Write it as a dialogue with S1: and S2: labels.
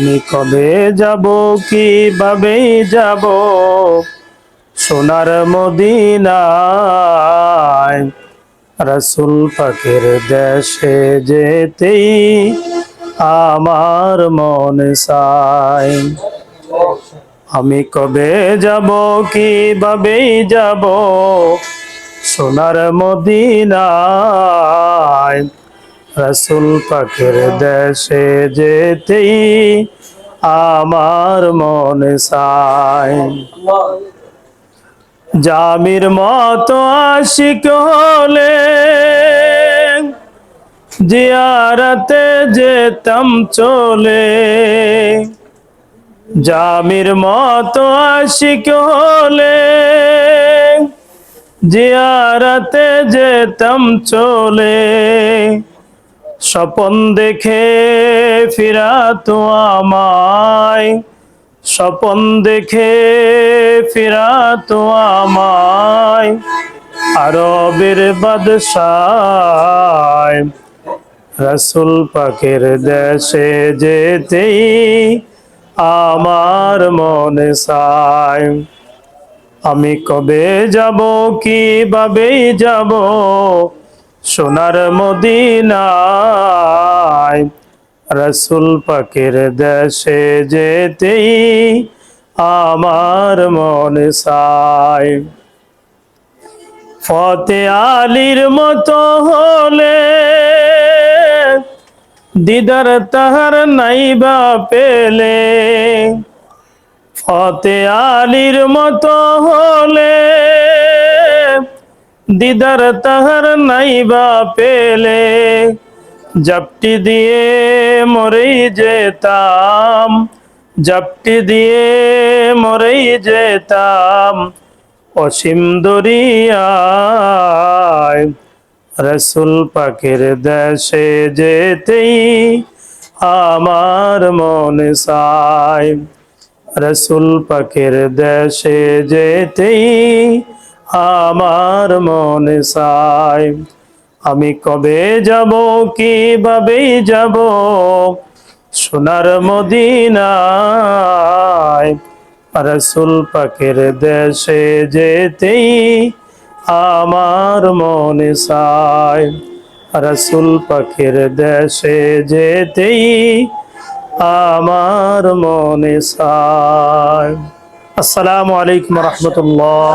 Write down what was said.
S1: আমি কবে যাব, কিভাবে যাব সোনার মদিনায়। রাসূল পাকের দেশে যেতেই আমার মন চায়। আমি কবে যাব, কিভাবে যাব সোনার মদিনায়। রাসূল পাকের দেশে যেতেই আমার মন চায়। জামির মতো আশিক হলে জিয়ারতে যেতাম চলে। জামির মতো আশিক হলে জিয়ারতে যেতাম চলে। স্বপন দেখে ফিরাতো আমায়, স্বপন দেখে ফিরাতো আমায় আরবের বাদশায়। রাসূল পাকের দেশে যেতেই আমার মনে চায়। আমি কবে যাব, কিভাবে যাব সোনার মদিনায়। রাসূল পাকের দেশে যেতেই আমার মনে চায়। ফতে আলীর মতো হলে দিদার তাহার নাইবা পেলে। ফতে আলীর মতো হলে দিদার তাহার নাইবা পেলে। জাপটি দিয়ে মরেই যেতাম, জাপটি দিয়ে মরেই যেতাম অসীম দরিয়ায়। রাসূল পাকের দেশে যেতেই আমার মনে চায়। রাসূল পাকের দেশে যেতেই আমার মনে চায়। আমি কবে যাব, কিভাবে যাব সোনার মদিনায়। রাসূল পাকের দেশে যেতেই আমার মনে চায়। রাসূল পাকের দেশে যেতেই আমার মনে চায়। আসসালামু আলাইকুম ওয়া রাহমাতুল্লাহ।